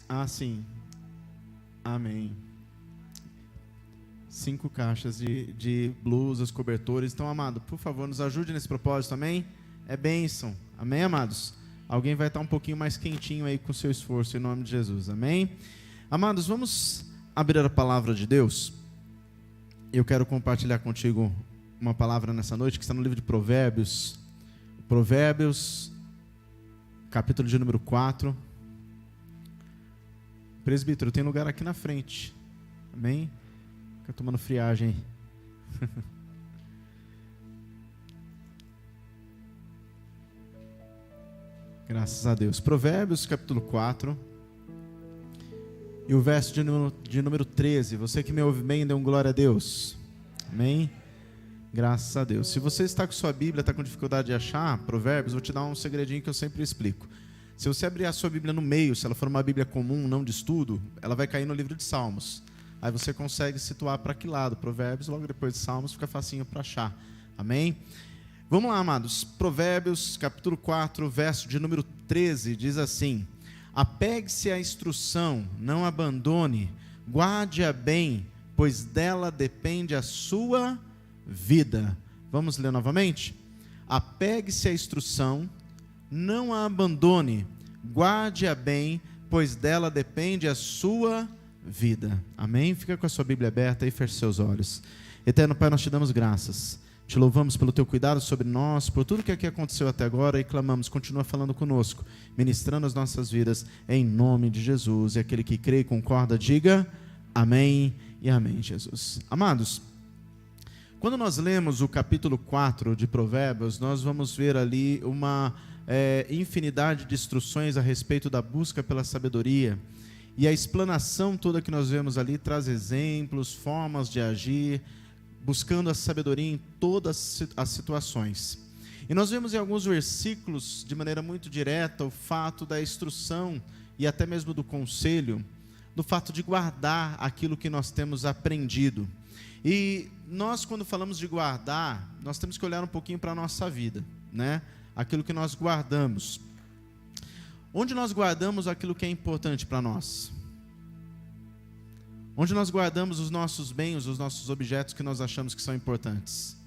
Ah, sim. Amém. 5 caixas de blusas, cobertores. Então, amado, por favor, nos ajude nesse propósito, amém? É bênção, amém, amados? Alguém vai estar um pouquinho mais quentinho aí com o seu esforço, em nome de Jesus, amém? Amados, vamos abrir a palavra de Deus. Eu quero compartilhar contigo uma palavra nessa noite, que está no livro de Provérbios. Provérbios, capítulo de número 4. Presbítero, tem lugar aqui na frente, amém? Fica tomando friagem aí. Graças a Deus. Provérbios capítulo 4 e o verso de número 13. Você que me ouve bem, dê um glória a Deus. Amém? Graças a Deus. Se você está com sua Bíblia, está com dificuldade de achar Provérbios, vou te dar um segredinho que eu sempre explico. Se você abrir a sua Bíblia no meio, se ela for uma Bíblia comum, não de estudo, ela vai cair no livro de Salmos. Aí você consegue situar para que lado? Provérbios, logo depois de Salmos, fica facinho para achar. Amém? Vamos lá, amados. Provérbios, capítulo 4, verso de número 13, diz assim: apegue-se à instrução, não abandone, guarde-a bem, pois dela depende a sua vida. Vamos ler novamente? Apegue-se à instrução, não a abandone, guarde-a bem, pois dela depende a sua vida. Amém? Fica com a sua Bíblia aberta e feche seus olhos. Eterno Pai, nós te damos graças. Te louvamos pelo teu cuidado sobre nós, por tudo que aqui aconteceu até agora, e clamamos, continua falando conosco, ministrando as nossas vidas, em nome de Jesus. E aquele que crê e concorda, diga amém e amém, Jesus. Amados, quando nós lemos o capítulo 4 de Provérbios, nós vamos ver ali uma infinidade de instruções a respeito da busca pela sabedoria, e a explanação toda que nós vemos ali traz exemplos, formas de agir, buscando a sabedoria em todas as situações. E nós vemos em alguns versículos, de maneira muito direta, o fato da instrução e até mesmo do conselho, do fato de guardar aquilo que nós temos aprendido. E nós, quando falamos de guardar, nós temos que olhar um pouquinho para a nossa vida, né? Aquilo que nós guardamos. Onde nós guardamos aquilo que é importante para nós? Onde nós guardamos os nossos bens, os nossos objetos que nós achamos que são importantes?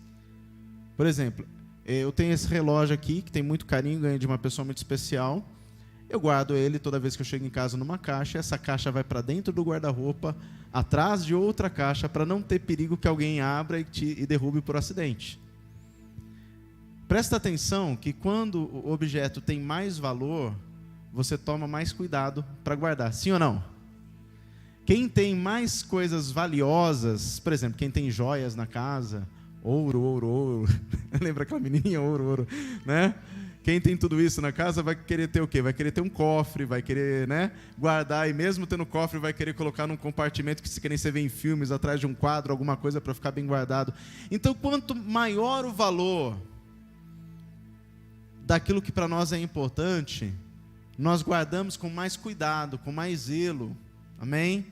Por exemplo, eu tenho esse relógio aqui, que tem muito carinho, ganhei de uma pessoa muito especial. Eu guardo ele toda vez que eu chego em casa numa caixa, e essa caixa vai para dentro do guarda-roupa, atrás de outra caixa, para não ter perigo que alguém abra e derrube por acidente. Presta atenção que quando o objeto tem mais valor, você toma mais cuidado para guardar, sim ou não? Quem tem mais coisas valiosas, por exemplo, quem tem joias na casa, ouro, lembra aquela menininha, ouro, né? Quem tem tudo isso na casa vai querer ter o quê? Vai querer ter um cofre, vai querer, né, guardar, e mesmo tendo cofre, vai querer colocar num compartimento que nem você vê em filmes, atrás de um quadro, alguma coisa para ficar bem guardado. Então, quanto maior o valor daquilo que para nós é importante, nós guardamos com mais cuidado, com mais zelo. Amém?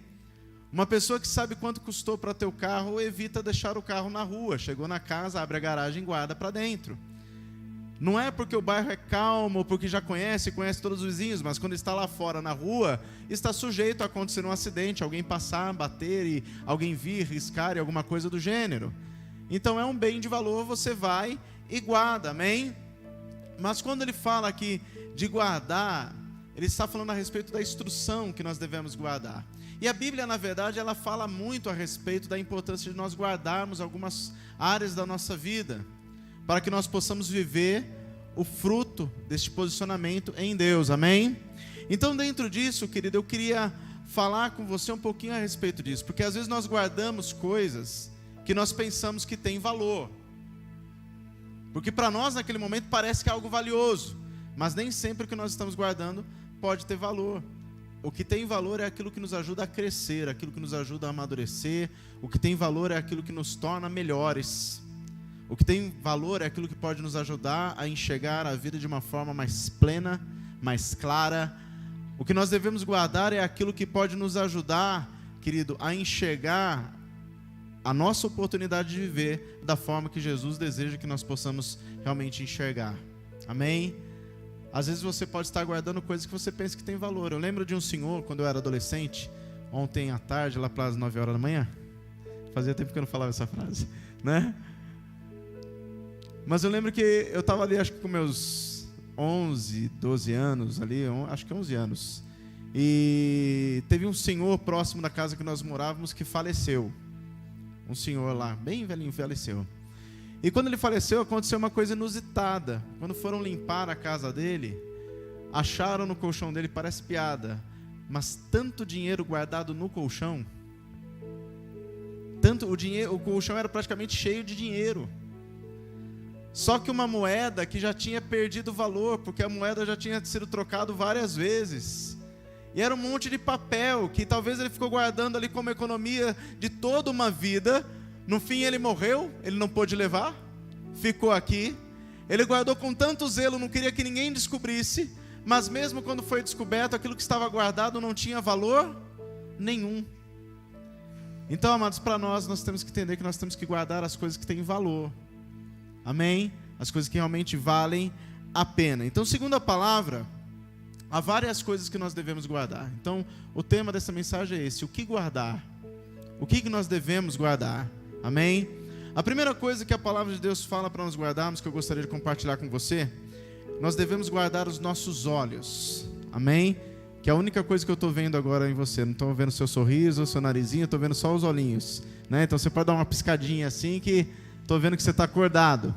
Uma pessoa que sabe quanto custou para ter o carro, evita deixar o carro na rua. Chegou na casa, abre a garagem e guarda para dentro. Não é porque o bairro é calmo, porque já conhece todos os vizinhos, mas quando está lá fora na rua, está sujeito a acontecer um acidente, alguém passar, bater, e alguém vir, riscar, e alguma coisa do gênero. Então é um bem de valor, você vai e guarda, amém? Mas quando ele fala aqui de guardar, ele está falando a respeito da instrução que nós devemos guardar. E a Bíblia, na verdade, ela fala muito a respeito da importância de nós guardarmos algumas áreas da nossa vida, para que nós possamos viver o fruto deste posicionamento em Deus, amém? Então, dentro disso, querido, eu queria falar com você um pouquinho a respeito disso, porque às vezes nós guardamos coisas que nós pensamos que têm valor, porque para nós naquele momento parece que é algo valioso, mas nem sempre o que nós estamos guardando pode ter valor. O que tem valor é aquilo que nos ajuda a crescer, aquilo que nos ajuda a amadurecer. O que tem valor é aquilo que nos torna melhores. O que tem valor é aquilo que pode nos ajudar a enxergar a vida de uma forma mais plena, mais clara. O que nós devemos guardar é aquilo que pode nos ajudar, querido, a enxergar a nossa oportunidade de viver da forma que Jesus deseja que nós possamos realmente enxergar. Amém? Às vezes você pode estar guardando coisas que você pensa que tem valor. Eu lembro de um senhor, quando eu era adolescente, ontem à tarde, lá pelas 9 horas da manhã. Fazia tempo que eu não falava essa frase, né? Mas eu lembro que eu estava ali, acho que com meus 11, 12 anos, ali, acho que 11 anos. E teve um senhor próximo da casa que nós morávamos que faleceu. Um senhor lá, bem velhinho, faleceu. E quando ele faleceu, aconteceu uma coisa inusitada. Quando foram limpar a casa dele, acharam no colchão dele, parece piada, mas tanto dinheiro guardado no colchão, o colchão era praticamente cheio de dinheiro. Só que uma moeda que já tinha perdido valor, porque a moeda já tinha sido trocada várias vezes. E era um monte de papel, que talvez ele ficou guardando ali como economia de toda uma vida. No fim ele morreu, ele não pôde levar, ficou aqui. Ele guardou com tanto zelo, não queria que ninguém descobrisse. Mas mesmo quando foi descoberto, aquilo que estava guardado não tinha valor nenhum. Então, amados, para nós temos que entender que nós temos que guardar as coisas que têm valor. Amém? As coisas que realmente valem a pena. Então, segundo a palavra, há várias coisas que nós devemos guardar. Então, o tema dessa mensagem é esse: o que guardar? O que nós devemos guardar? Amém? A primeira coisa que a palavra de Deus fala para nós guardarmos, que eu gostaria de compartilhar com você, nós devemos guardar os nossos olhos. Amém? Que é a única coisa que eu estou vendo agora em você. Não estou vendo seu sorriso, seu narizinho, estou vendo só os olhinhos, né? Então você pode dar uma piscadinha assim que estou vendo que você está acordado.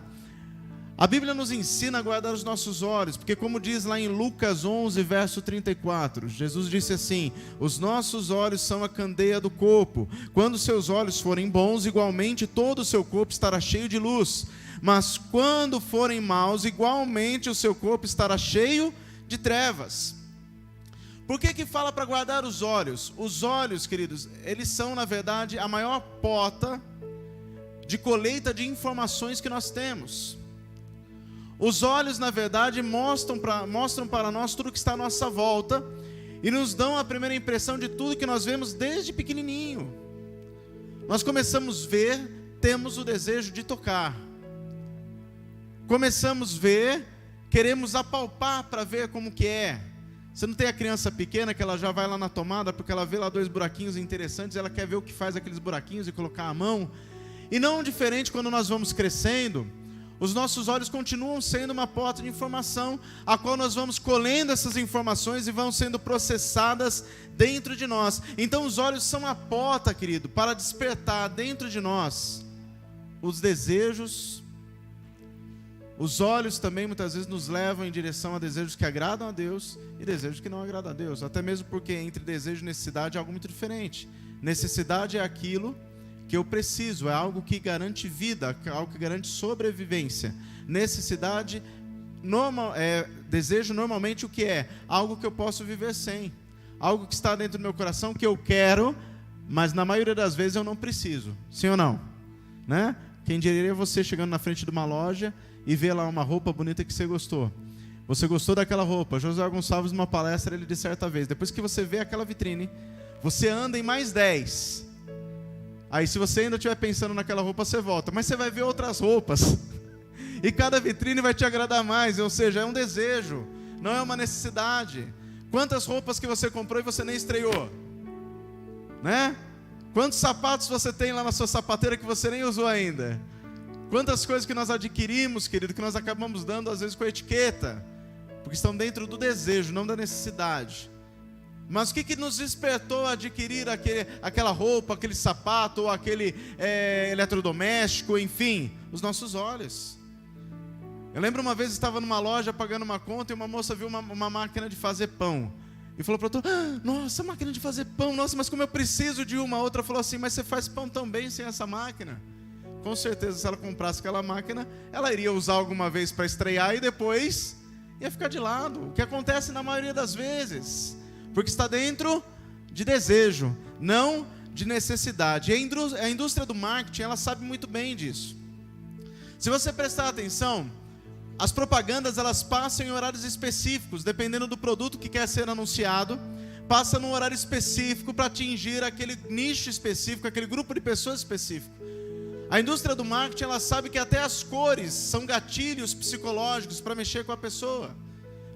A Bíblia nos ensina a guardar os nossos olhos, porque como diz lá em Lucas 11, verso 34, Jesus disse assim: os nossos olhos são a candeia do corpo. Quando seus olhos forem bons, igualmente todo o seu corpo estará cheio de luz. Mas quando forem maus, igualmente o seu corpo estará cheio de trevas. Por que fala para guardar os olhos? Os olhos, queridos, eles são, na verdade, a maior porta de colheita de informações que nós temos. Os olhos, na verdade, mostram para nós tudo que está à nossa volta e nos dão a primeira impressão de tudo que nós vemos desde pequenininho. Nós começamos a ver, temos o desejo de tocar. Começamos a ver, queremos apalpar para ver como que é. Você não tem a criança pequena que ela já vai lá na tomada porque ela vê lá 2 buraquinhos interessantes, ela quer ver o que faz aqueles buraquinhos e colocar a mão. E não diferente quando nós vamos crescendo, os nossos olhos continuam sendo uma porta de informação, a qual nós vamos colhendo essas informações e vão sendo processadas dentro de nós. Então os olhos são a porta, querido, para despertar dentro de nós os desejos. Os olhos também muitas vezes nos levam em direção a desejos que agradam a Deus e desejos que não agradam a Deus. Até mesmo porque entre desejo e necessidade é algo muito diferente. Necessidade é aquilo que eu preciso, é algo que garante vida, algo que garante sobrevivência. Necessidade, desejo normalmente o que é? Algo que eu posso viver sem. Algo que está dentro do meu coração que eu quero, mas na maioria das vezes eu não preciso. Sim ou não? Né? Quem diria você chegando na frente de uma loja e ver lá uma roupa bonita que você gostou. Você gostou daquela roupa. José Gonçalves, numa palestra, ele disse certa vez: depois que você vê aquela vitrine, você anda em mais 10. Aí se você ainda estiver pensando naquela roupa, você volta. Mas você vai ver outras roupas. E cada vitrine vai te agradar mais. Ou seja, é um desejo, não é uma necessidade. Quantas roupas que você comprou e você nem estreou? Né? Quantos sapatos você tem lá na sua sapateira que você nem usou ainda? Quantas coisas que nós adquirimos, querido, que nós acabamos dando às vezes com etiqueta, porque estão dentro do desejo, não da necessidade. Mas o que nos despertou a adquirir aquela roupa, aquele sapato, ou aquele eletrodoméstico, enfim? Os nossos olhos. Eu lembro uma vez, eu estava numa loja pagando uma conta e uma moça viu uma máquina de fazer pão. E falou para eu: nossa, máquina de fazer pão, nossa, mas como eu preciso de uma. Outra falou assim: mas você faz pão tão bem sem essa máquina. Com certeza, se ela comprasse aquela máquina, ela iria usar alguma vez para estrear e depois ia ficar de lado. O que acontece na maioria das vezes, porque está dentro de desejo, não de necessidade. E a indústria do marketing, ela sabe muito bem disso. Se você prestar atenção, as propagandas, elas passam em horários específicos, dependendo do produto que quer ser anunciado, passa num horário específico para atingir aquele nicho específico, aquele grupo de pessoas específico. A indústria do marketing, ela sabe que até as cores são gatilhos psicológicos para mexer com a pessoa.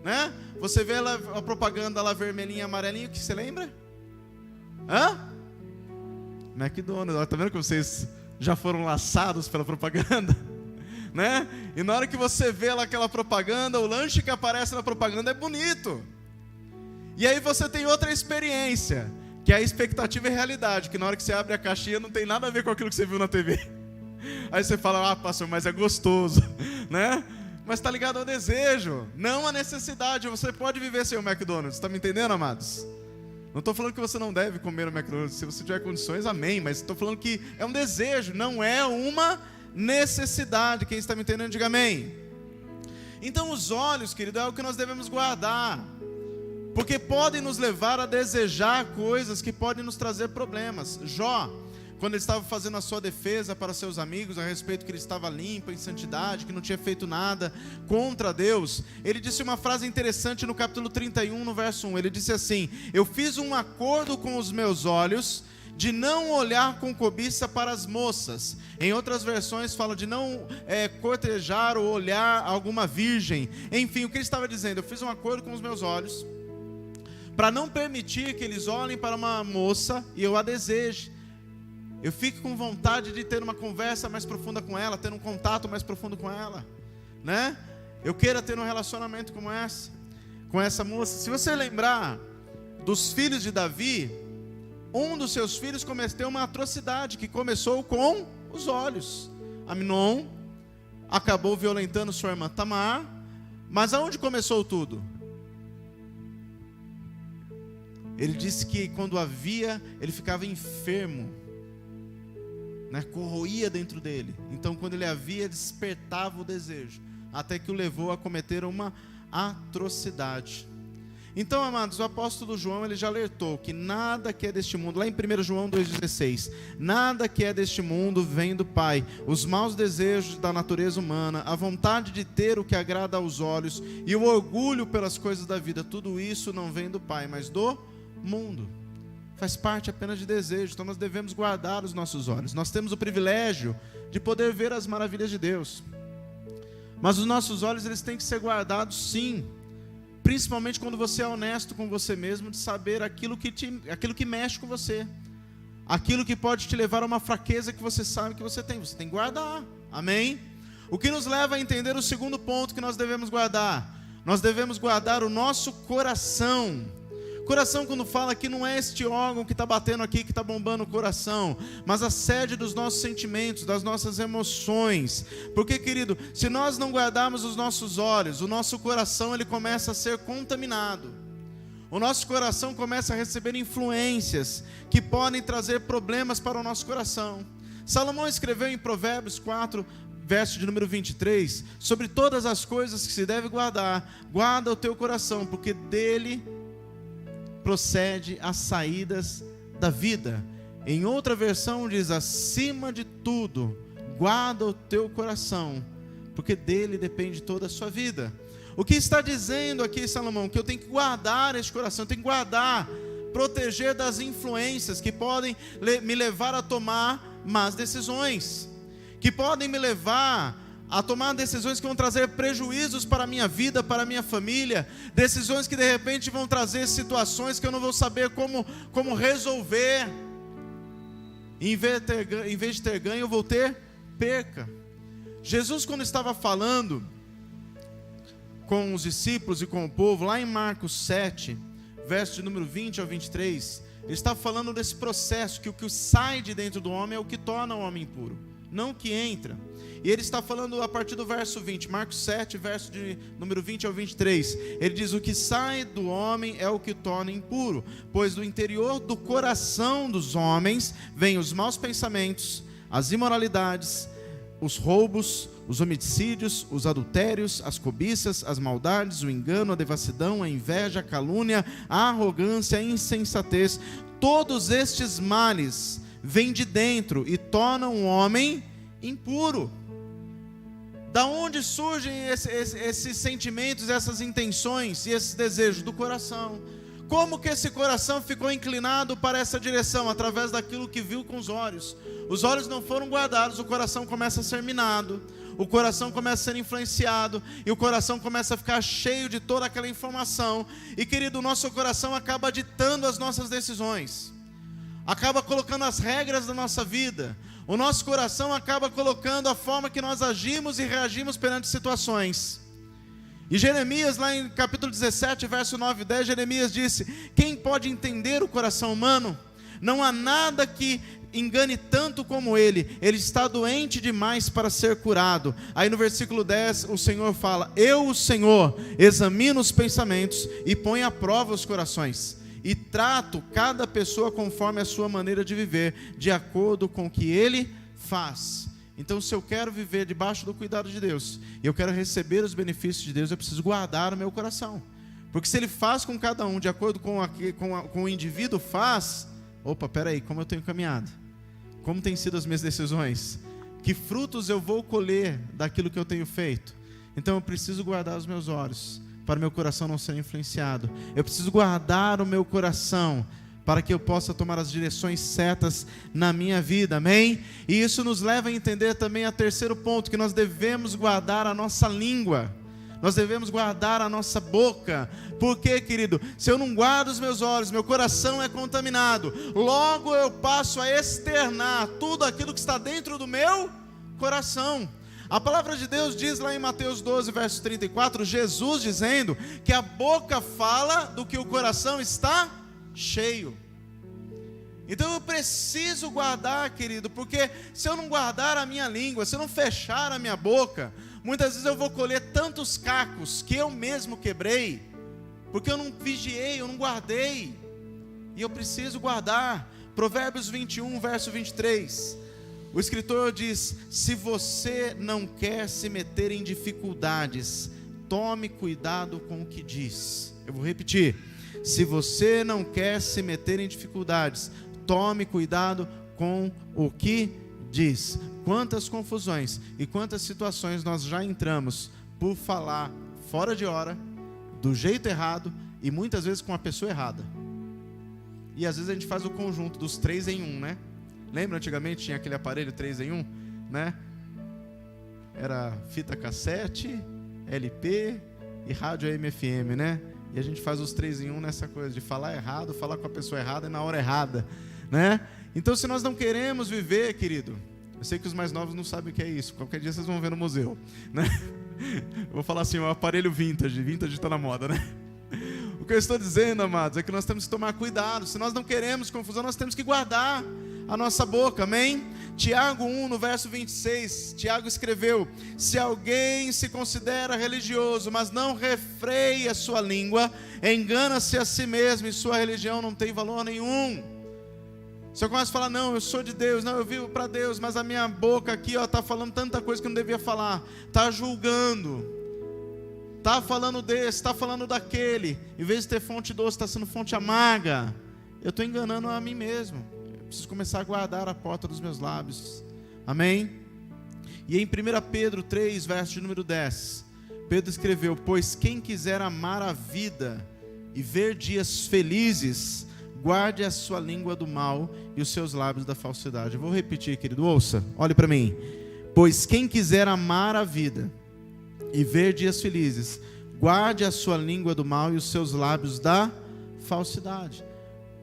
né? Você vê a propaganda lá vermelhinha, amarelinha, o que você lembra? McDonald's. Tá vendo que vocês já foram laçados pela propaganda? Né? E na hora que você vê lá aquela propaganda, o lanche que aparece na propaganda é bonito. E aí você tem outra experiência, que é a expectativa e realidade, que na hora que você abre a caixinha não tem nada a ver com aquilo que você viu na TV. Aí você fala, pastor, mas é gostoso, né? Mas está ligado ao desejo, não à necessidade. Você pode viver sem o McDonald's, está me entendendo, amados? Não estou falando que você não deve comer o McDonald's, se você tiver condições, amém. Mas estou falando que é um desejo, não é uma necessidade. Quem está me entendendo, diga amém. Então os olhos, querido, é o que nós devemos guardar, porque podem nos levar a desejar coisas que podem nos trazer problemas. Jó, quando ele estava fazendo a sua defesa para seus amigos a respeito que ele estava limpo, em santidade, que não tinha feito nada contra Deus, ele disse uma frase interessante no capítulo 31, no verso 1. Ele disse assim: eu fiz um acordo com os meus olhos de não olhar com cobiça para as moças. Em outras versões fala de não cortejar ou olhar alguma virgem. Enfim, o que ele estava dizendo? Eu fiz um acordo com os meus olhos para não permitir que eles olhem para uma moça e eu a deseje. Eu fico com vontade de ter uma conversa mais profunda com ela, ter um contato mais profundo com ela, né? Eu queira ter um relacionamento como com essa moça. Se você lembrar dos filhos de Davi, um dos seus filhos cometeu uma atrocidade que começou com os olhos. Amnon acabou violentando sua irmã Tamar, mas aonde começou tudo? Ele disse que quando a via, ele ficava enfermo, né? Corroía dentro dele. Então quando ele a via, despertava o desejo, até que o levou a cometer uma atrocidade. Então, amados, o apóstolo João, ele já alertou que nada que é deste mundo, lá em 1 João 2,16, nada que é deste mundo vem do Pai. Os maus desejos da natureza humana, a vontade de ter o que agrada aos olhos e o orgulho pelas coisas da vida, tudo isso não vem do Pai, mas do mundo. Faz parte apenas de desejo. Então nós devemos guardar os nossos olhos. Nós temos o privilégio de poder ver as maravilhas de Deus, mas os nossos olhos, eles têm que ser guardados, sim, principalmente quando você é honesto com você mesmo, de saber aquilo que mexe com você, aquilo que pode te levar a uma fraqueza que você sabe que você tem que guardar, amém? O que nos leva a entender o segundo ponto que nós devemos guardar o nosso coração. Coração, quando fala aqui, não é este órgão que está batendo aqui, que está bombando o coração, mas a sede dos nossos sentimentos, das nossas emoções. Porque, querido, se nós não guardarmos os nossos olhos, o nosso coração, ele começa a ser contaminado. O nosso coração começa a receber influências que podem trazer problemas para o nosso coração. Salomão escreveu em Provérbios 4, verso de número 23, sobre todas as coisas que se deve guardar, guarda o teu coração, porque dele procede as saídas da vida. Em outra versão diz: acima de tudo, guarda o teu coração, porque dele depende toda a sua vida. O que está dizendo aqui Salomão? Que eu tenho que guardar este coração, eu tenho que guardar, proteger das influências que podem me levar a tomar más decisões, que podem me levar a tomar decisões que vão trazer prejuízos para a minha vida, para a minha família, decisões que de repente vão trazer situações que eu não vou saber como resolver. Em vez de ter ganho, eu vou ter perca. Jesus, quando estava falando com os discípulos e com o povo, lá em Marcos 7, verso de número 20 ao 23, ele está falando desse processo, que o que sai de dentro do homem é o que torna o homem impuro, não o que entra. E ele está falando a partir do verso 20, Marcos 7, verso de número 20 ao 23. Ele diz: o que sai do homem é o que o torna impuro, pois do interior do coração dos homens vêm os maus pensamentos, as imoralidades, os roubos, os homicídios, os adultérios, as cobiças, as maldades, o engano, a devassidão, a inveja, a calúnia, a arrogância, a insensatez. Todos estes males vêm de dentro e tornam o homem impuro. Da onde surgem esses sentimentos, essas intenções e esses desejos? Do coração. Como que esse coração ficou inclinado para essa direção? Através daquilo que viu com os olhos. Os olhos não foram guardados, o coração começa a ser minado. o coração começa a ser influenciado, e o coração começa a ficar cheio de toda aquela informação, e querido, o nosso coração acaba ditando as nossas decisões, acaba colocando as regras da nossa vida, o nosso coração acaba colocando a forma que nós agimos e reagimos perante situações. E Jeremias, lá em capítulo 17, verso 9 e 10, Jeremias disse: quem pode entender o coração humano? Não há nada que engane tanto como ele está doente demais para ser curado. Aí no versículo 10 o Senhor fala: eu, o Senhor, examino os pensamentos e ponho à prova os corações, e trato cada pessoa conforme a sua maneira de viver, de acordo com o que ele faz. Então, se eu quero viver debaixo do cuidado de Deus, e eu quero receber os benefícios de Deus, eu preciso guardar o meu coração. Porque se ele faz com cada um de acordo com o indivíduo faz, opa, peraí, como eu tenho caminhado? Como têm sido as minhas decisões? Que frutos eu vou colher daquilo que eu tenho feito? Então eu preciso guardar os meus olhos, para o meu coração não ser influenciado. Eu preciso guardar o meu coração, para que eu possa tomar as direções certas na minha vida, amém? E isso nos leva a entender também a terceiro ponto, que nós devemos guardar a nossa língua, nós devemos guardar a nossa boca. Por quê, querido? Se eu não guardo os meus olhos, meu coração é contaminado, logo eu passo a externar tudo aquilo que está dentro do meu coração. A palavra de Deus diz lá em Mateus 12, verso 34, Jesus dizendo que a boca fala do que o coração está cheio. Então eu preciso guardar, querido, porque se eu não guardar a minha língua, se eu não fechar a minha boca, muitas vezes eu vou colher tantos cacos que eu mesmo quebrei, porque eu não vigiei, eu não guardei, e eu preciso guardar. Provérbios 21, verso 23, o escritor diz: se você não quer se meter em dificuldades, tome cuidado com o que diz. Eu vou repetir: se você não quer se meter em dificuldades, tome cuidado com o que diz. Quantas confusões e quantas situações nós já entramos por falar fora de hora, do jeito errado e muitas vezes com a pessoa errada. E às vezes a gente faz o conjunto dos 3 em 1, né? Lembra antigamente tinha aquele aparelho 3 em 1, né? Era fita cassete, LP e rádio AM/FM, né? E a gente faz os 3 em 1 nessa coisa de falar errado, falar com a pessoa errada e na hora errada, né? Então, se nós não queremos viver, querido, eu sei que os mais novos não sabem o que é isso, qualquer dia vocês vão ver no museu, né? Eu vou falar assim, o aparelho vintage está na moda, né? O que eu estou dizendo, amados, é que nós temos que tomar cuidado. Se nós não queremos confusão, nós temos que guardar a nossa boca, amém? Tiago 1, no verso 26, Tiago escreveu: se alguém se considera religioso, mas não refreia sua língua, engana-se a si mesmo, e sua religião não tem valor nenhum. Se eu começo a falar: não, eu sou de Deus, não, eu vivo para Deus, mas a minha boca aqui está falando tanta coisa que não devia falar, está julgando, está falando desse, está falando daquele, em vez de ter fonte doce, está sendo fonte amarga, eu estou enganando a mim mesmo. Preciso começar a guardar a porta dos meus lábios, amém? E em 1 Pedro 3, verso de número 10, Pedro escreveu: pois quem quiser amar a vida e ver dias felizes, guarde a sua língua do mal e os seus lábios da falsidade. Eu vou repetir, querido, ouça, olhe para mim. Pois quem quiser amar a vida e ver dias felizes, guarde a sua língua do mal e os seus lábios da falsidade.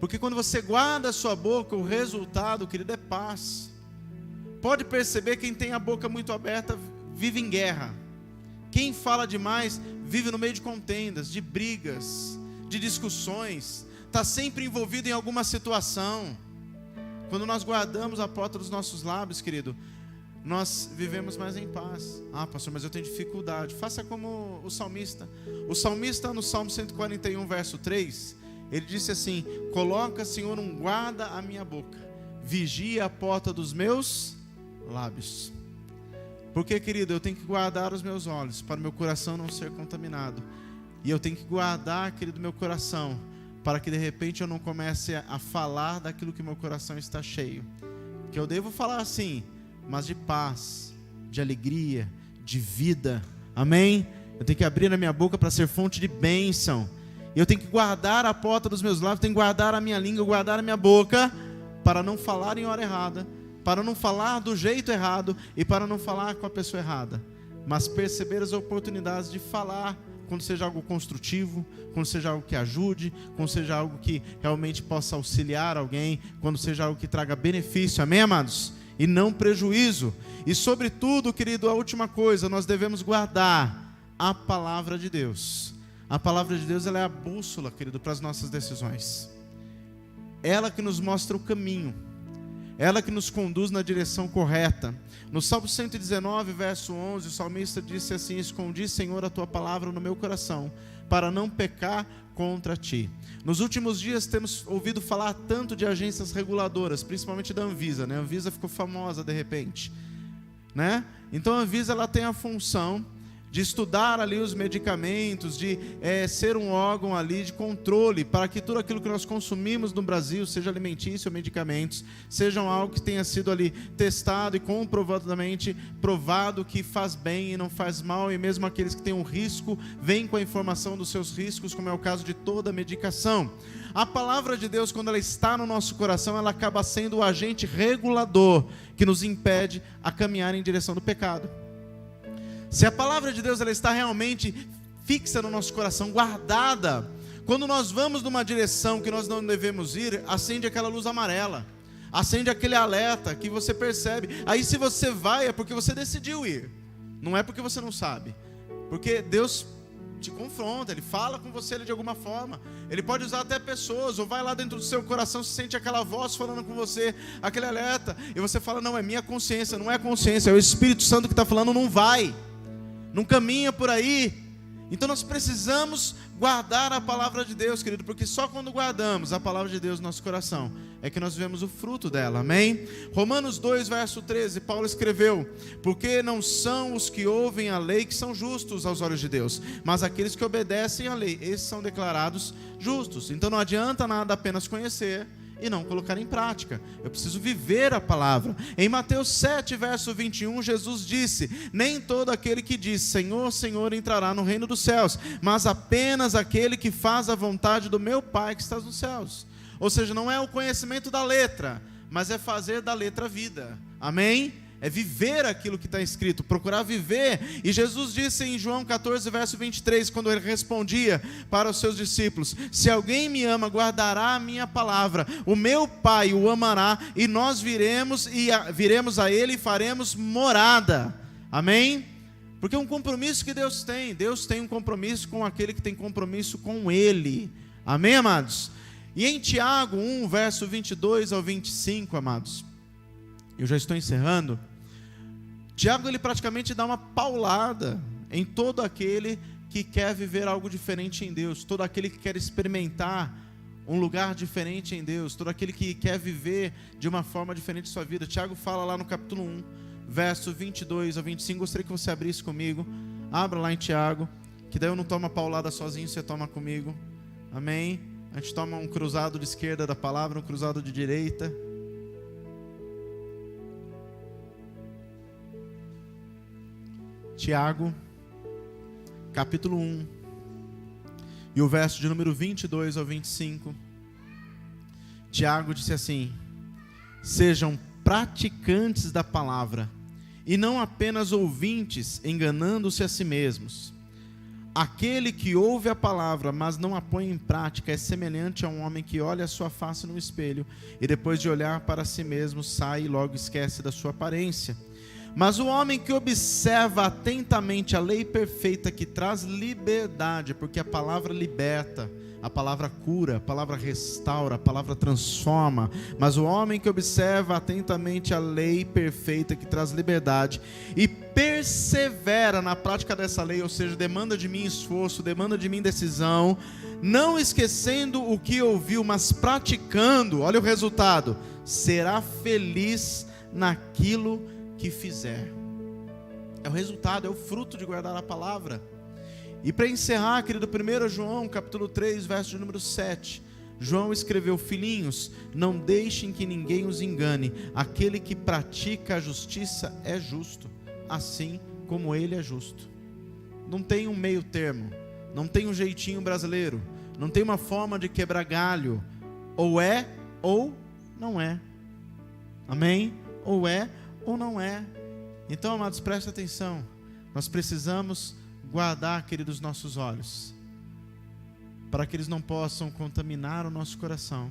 Porque quando você guarda a sua boca, o resultado, querido, é paz. Pode perceber, quem tem a boca muito aberta vive em guerra. Quem fala demais vive no meio de contendas, de brigas, de discussões, está sempre envolvido em alguma situação. Quando nós guardamos a porta dos nossos lábios, querido, nós vivemos mais em paz. Ah, pastor, mas eu tenho dificuldade. Faça como o salmista. O salmista, no Salmo 141, verso 3, ele disse assim: coloca, Senhor, um guarda à minha boca, vigia a porta dos meus lábios. Porque, querido, eu tenho que guardar os meus olhos para o meu coração não ser contaminado. E eu tenho que guardar, querido, meu coração, para que de repente eu não comece a falar daquilo que meu coração está cheio. Que eu devo falar assim, mas de paz, de alegria, de vida, amém? Eu tenho que abrir a minha boca para ser fonte de bênção. Eu tenho que guardar a porta dos meus lábios, tenho que guardar a minha língua, guardar a minha boca, para não falar em hora errada, para não falar do jeito errado e para não falar com a pessoa errada. mas perceber as oportunidades de falar, quando seja algo construtivo, quando seja algo que ajude, quando seja algo que realmente possa auxiliar alguém, quando seja algo que traga benefício, amém, amados? E não prejuízo. E sobretudo, querido, a última coisa, nós devemos guardar a palavra de Deus. A palavra de Deus, ela é a bússola, querido, para as nossas decisões. Ela que nos mostra o caminho, ela que nos conduz na direção correta. No Salmo 119, verso 11, o salmista disse assim: escondi, Senhor, a tua palavra no meu coração, para não pecar contra ti. Nos últimos dias temos ouvido falar tanto de agências reguladoras, principalmente da Anvisa, né? A Anvisa ficou famosa de repente, né? Então a Anvisa, ela tem a função de estudar ali os medicamentos, de ser um órgão ali de controle, para que tudo aquilo que nós consumimos no Brasil, seja alimentício ou medicamentos, sejam algo que tenha sido ali testado e comprovadamente provado que faz bem e não faz mal, e mesmo aqueles que têm um risco, vêm com a informação dos seus riscos, como é o caso de toda medicação. A palavra de Deus, quando ela está no nosso coração, ela acaba sendo o agente regulador que nos impede a caminhar em direção do pecado. Se a palavra de Deus, ela está realmente fixa no nosso coração, guardada, quando nós vamos numa direção que nós não devemos ir, acende aquela luz amarela, acende aquele alerta que você percebe. Aí se você vai, é porque você decidiu ir, não é porque você não sabe, porque Deus te confronta, Ele fala com você de alguma forma. Ele pode usar até pessoas, ou vai lá dentro do seu coração, se sente aquela voz falando com você, aquele alerta, e você fala: não, é minha consciência. Não é consciência, é o Espírito Santo que está falando: não vai, não caminha por aí. Então nós precisamos guardar a palavra de Deus, querido, porque só quando guardamos a palavra de Deus no nosso coração é que nós vemos o fruto dela, amém? Romanos 2, verso 13, Paulo escreveu: porque não são os que ouvem a lei que são justos aos olhos de Deus, mas aqueles que obedecem à lei, esses são declarados justos. Então não adianta nada apenas conhecer e não colocar em prática. Eu preciso viver a palavra. Em Mateus 7, verso 21, Jesus disse: nem todo aquele que diz Senhor, Senhor entrará no reino dos céus, mas apenas aquele que faz a vontade do meu Pai que está nos céus. Ou seja, não é o conhecimento da letra, mas é fazer da letra vida, amém? É viver aquilo que está escrito, procurar viver. E Jesus disse em João 14, verso 23, quando ele respondia para os seus discípulos: se alguém me ama, guardará a minha palavra, o meu Pai o amará, e nós viremos a ele e faremos morada, amém? Porque é um compromisso que Deus tem um compromisso com aquele que tem compromisso com Ele, amém, amados? E em Tiago 1, verso 22 ao 25, amados, eu já estou encerrando. Tiago, ele praticamente dá uma paulada em todo aquele que quer viver algo diferente em Deus, todo aquele que quer experimentar um lugar diferente em Deus, todo aquele que quer viver de uma forma diferente de sua vida. Tiago fala lá no capítulo 1, verso 22 ao 25, gostaria que você abrisse comigo, abra lá em Tiago, que daí eu não tomo a paulada sozinho, você toma comigo, amém? A gente toma um cruzado de esquerda da palavra, um cruzado de direita. Tiago, capítulo 1, e o verso de número 22 ao 25, Tiago disse assim: sejam praticantes da palavra, e não apenas ouvintes, enganando-se a si mesmos. Aquele que ouve a palavra, mas não a põe em prática, é semelhante a um homem que olha a sua face no espelho, e depois de olhar para si mesmo, sai e logo esquece da sua aparência. Mas o homem que observa atentamente a lei perfeita que traz liberdade, porque a palavra liberta, a palavra cura, a palavra restaura, a palavra transforma. Mas o homem que observa atentamente a lei perfeita que traz liberdade e persevera na prática dessa lei, ou seja, demanda de mim esforço, demanda de mim decisão, não esquecendo o que ouviu, mas praticando, olha o resultado, será feliz naquilo que fizer. É o resultado, é o fruto de guardar a palavra. E para encerrar, querido, 1 João capítulo 3, verso de número 7, João escreveu: filhinhos, não deixem que ninguém os engane, aquele que pratica a justiça é justo, assim como ele é justo. Não tem um meio termo, não tem um jeitinho brasileiro, não tem uma forma de quebrar galho, ou é ou não é, amém? Ou é ou não é. Então, amados, preste atenção. nós precisamos guardar, queridos, nossos olhos, para que eles não possam contaminar o nosso coração,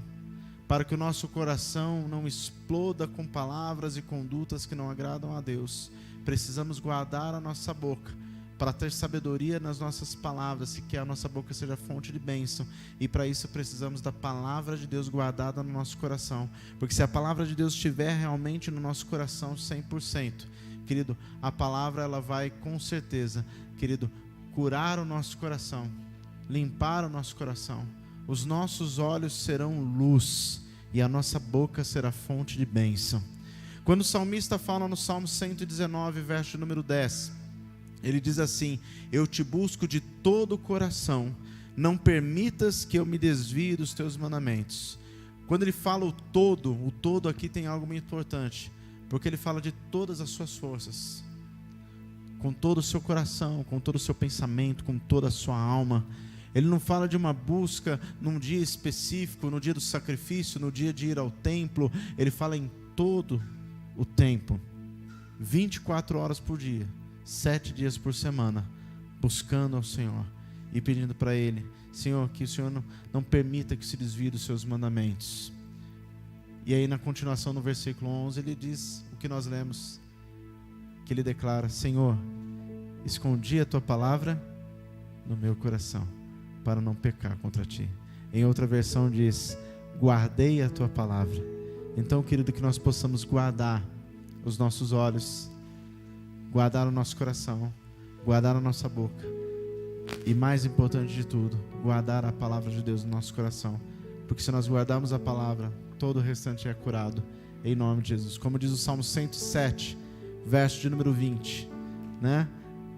para que o nosso coração não exploda com palavras e condutas que não agradam a Deus. Precisamos guardar a nossa boca, para ter sabedoria nas nossas palavras, e que a nossa boca seja fonte de bênção. E para isso precisamos da palavra de Deus guardada no nosso coração, porque se a palavra de Deus estiver realmente no nosso coração 100%, querido, a palavra ela vai com certeza, querido, curar o nosso coração, limpar o nosso coração. Os nossos olhos serão luz e a nossa boca será fonte de bênção. Quando o salmista fala no Salmo 119, verso número 10, ele diz assim: eu te busco de todo o coração, não permitas que eu me desvie dos teus mandamentos. Quando ele fala o todo aqui tem algo muito importante, porque ele fala de todas as suas forças, com todo o seu coração, com todo o seu pensamento, com toda a sua alma. Ele não fala de uma busca num dia específico, no dia do sacrifício, no dia de ir ao templo. Ele fala em todo o tempo, 24 horas por dia, 7 dias por semana, buscando ao Senhor e pedindo para Ele: Senhor, que o Senhor não permita que se desvie dos seus mandamentos. E aí na continuação, no versículo 11, ele diz o que nós lemos, que ele declara: Senhor, escondi a Tua palavra no meu coração, para não pecar contra Ti. Em outra versão diz: guardei a Tua palavra. Então, querido, que nós possamos guardar os nossos olhos, guardar o nosso coração, guardar a nossa boca, e mais importante de tudo, guardar a palavra de Deus no nosso coração, porque se nós guardarmos a palavra, todo o restante é curado, em nome de Jesus. Como diz o Salmo 107, verso de número 20, né?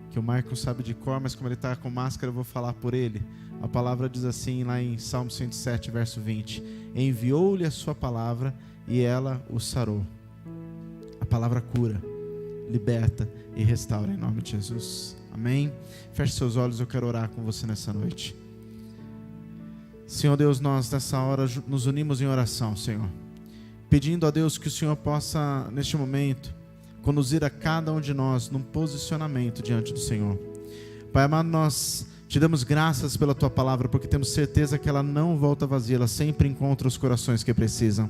Que o Michael sabe de cor, mas como ele está com máscara, eu vou falar por ele. A palavra diz assim, lá em Salmo 107, verso 20: enviou-lhe a sua palavra e ela o sarou. A palavra cura, liberta e restaura, em nome de Jesus. Amém? Feche seus olhos, eu quero orar com você nessa noite. Senhor Deus, nós nessa hora nos unimos em oração, Senhor, pedindo a Deus que o Senhor possa, neste momento, conduzir a cada um de nós num posicionamento diante do Senhor. Pai amado, nós te damos graças pela Tua palavra, porque temos certeza que ela não volta vazia, ela sempre encontra os corações que precisam.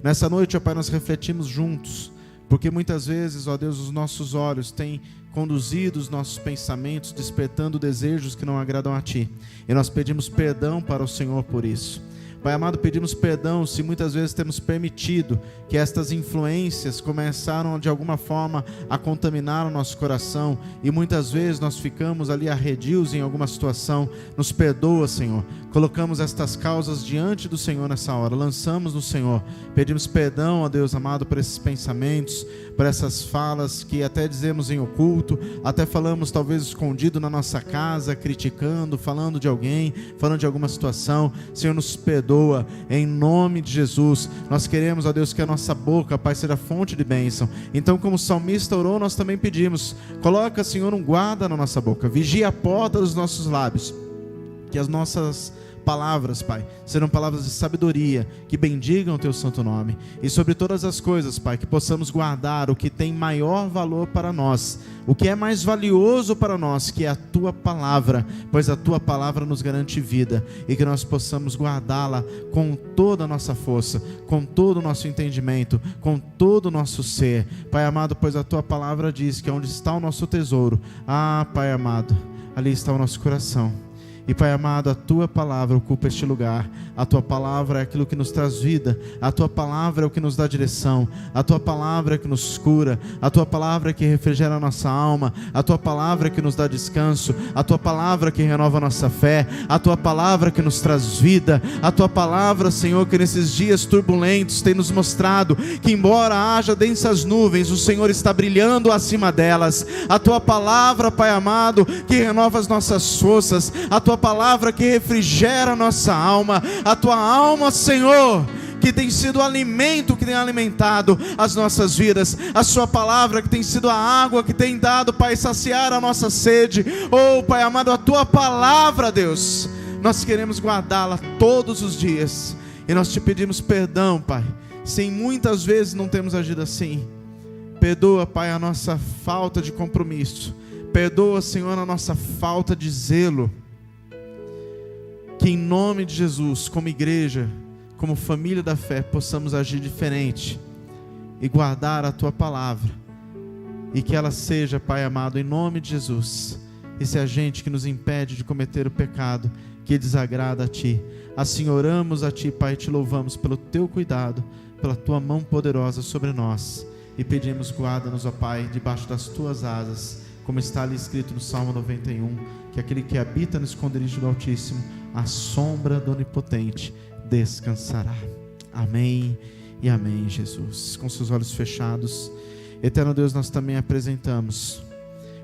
Nessa noite, ó Pai, nós refletimos juntos, porque muitas vezes, ó Deus, os nossos olhos têm conduzido os nossos pensamentos, despertando desejos que não agradam a Ti, e nós pedimos perdão para o Senhor por isso. Pai amado, pedimos perdão se muitas vezes temos permitido que estas influências começaram de alguma forma a contaminar o nosso coração, e muitas vezes nós ficamos ali arredios em alguma situação. Nos perdoa, Senhor. Colocamos estas causas diante do Senhor nessa hora, lançamos no Senhor, pedimos perdão, ó Deus amado, por esses pensamentos, por essas falas que até dizemos em oculto, até falamos talvez escondido na nossa casa, criticando, falando de alguém, falando de alguma situação. Senhor, nos perdoa, em nome de Jesus. Nós queremos, ó Deus, que a nossa boca, Pai, seja fonte de bênção. Então, como o salmista orou, nós também pedimos: coloca, Senhor, um guarda na nossa boca, vigia a porta dos nossos lábios, que as nossas palavras, Pai, serão palavras de sabedoria, que bendigam o Teu santo nome. E sobre todas as coisas, Pai, que possamos guardar o que tem maior valor para nós, o que é mais valioso para nós, que é a Tua palavra, pois a Tua palavra nos garante vida, e que nós possamos guardá-la com toda a nossa força, com todo o nosso entendimento, com todo o nosso ser. Pai amado, pois a Tua palavra diz que onde está o nosso tesouro, Pai amado, ali está o nosso coração. E Pai amado, a Tua palavra ocupa este lugar. A Tua palavra é aquilo que nos traz vida. A Tua palavra é o que nos dá direção. A Tua palavra é que nos cura. A Tua palavra é que refrigera a nossa alma. A Tua palavra é que nos dá descanso. A Tua palavra é que renova a nossa fé. A Tua palavra é que nos traz vida. A Tua palavra, Senhor, que nesses dias turbulentos tem nos mostrado que embora haja densas nuvens, o Senhor está brilhando acima delas. A Tua palavra, Pai amado, que renova as nossas forças. A Tua palavra que refrigera a nossa alma. A Tua alma, Senhor, que tem sido o alimento que tem alimentado as nossas vidas. A Sua palavra que tem sido a água que tem dado, Pai, saciar a nossa sede. Oh, Pai amado, a Tua palavra, Deus, nós queremos guardá-la todos os dias. E nós Te pedimos perdão, Pai, se muitas vezes não temos agido assim. Perdoa, Pai, a nossa falta de compromisso. Perdoa, Senhor, a nossa falta de zelo. Que em nome de Jesus, como igreja, como família da fé, possamos agir diferente e guardar a Tua palavra. E que ela seja, Pai amado, em nome de Jesus, esse agente que nos impede de cometer o pecado que desagrada a Ti. Assim oramos a Ti, Pai, e Te louvamos pelo Teu cuidado, pela Tua mão poderosa sobre nós. E pedimos, guarda-nos, ó Pai, debaixo das Tuas asas, como está ali escrito no Salmo 91, que aquele que habita no esconderijo do Altíssimo, à sombra do Onipotente, descansará. Amém e amém, Jesus. Com seus olhos fechados, eterno Deus, nós também apresentamos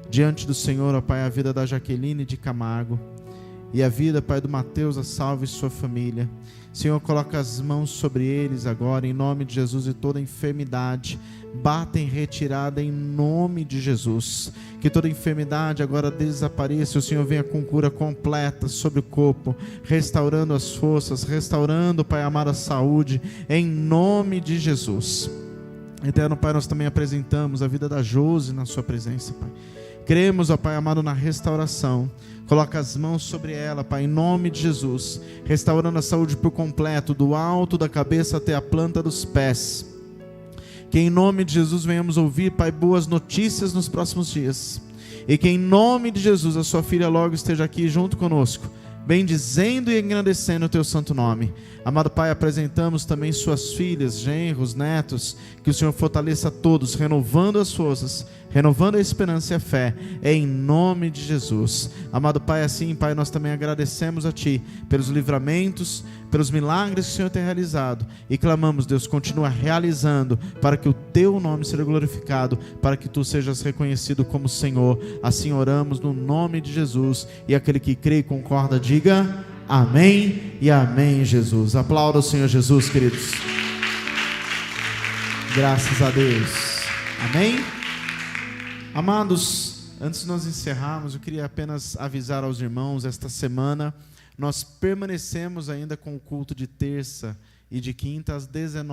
diante do Senhor, ó Pai, a vida da Jaqueline de Camargo e a vida, Pai, do Mateus, a Salve e sua família. Senhor, coloca as mãos sobre eles agora, em nome de Jesus, e toda enfermidade bata em retirada em nome de Jesus. Que toda enfermidade agora desapareça. O Senhor venha com cura completa sobre o corpo, restaurando as forças, restaurando, Pai amado, a saúde, em nome de Jesus. Eterno Pai, nós também apresentamos a vida da Josi na sua presença, Pai. Cremos, ó Pai amado, na restauração. Coloca as mãos sobre ela, Pai, em nome de Jesus, restaurando a saúde por completo, do alto da cabeça até a planta dos pés. Que em nome de Jesus venhamos ouvir, Pai, boas notícias nos próximos dias. E que em nome de Jesus a sua filha logo esteja aqui junto conosco, bendizendo e engrandecendo o Teu santo nome. Amado Pai, apresentamos também suas filhas, genros, netos, que o Senhor fortaleça todos, renovando as forças, renovando a esperança e a fé, em nome de Jesus. Amado Pai, assim, Pai, nós também agradecemos a Ti pelos livramentos, pelos milagres que o Senhor tem realizado, e clamamos, Deus, continua realizando, para que o Teu nome seja glorificado, para que Tu sejas reconhecido como Senhor. Assim oramos no nome de Jesus, e aquele que crê e concorda, diga amém e amém, Jesus. Aplauda o Senhor Jesus, queridos. Graças a Deus. Amém? Amados, antes de nós encerrarmos, eu queria apenas avisar aos irmãos, esta semana nós permanecemos ainda com o culto de terça e de quinta às 19h.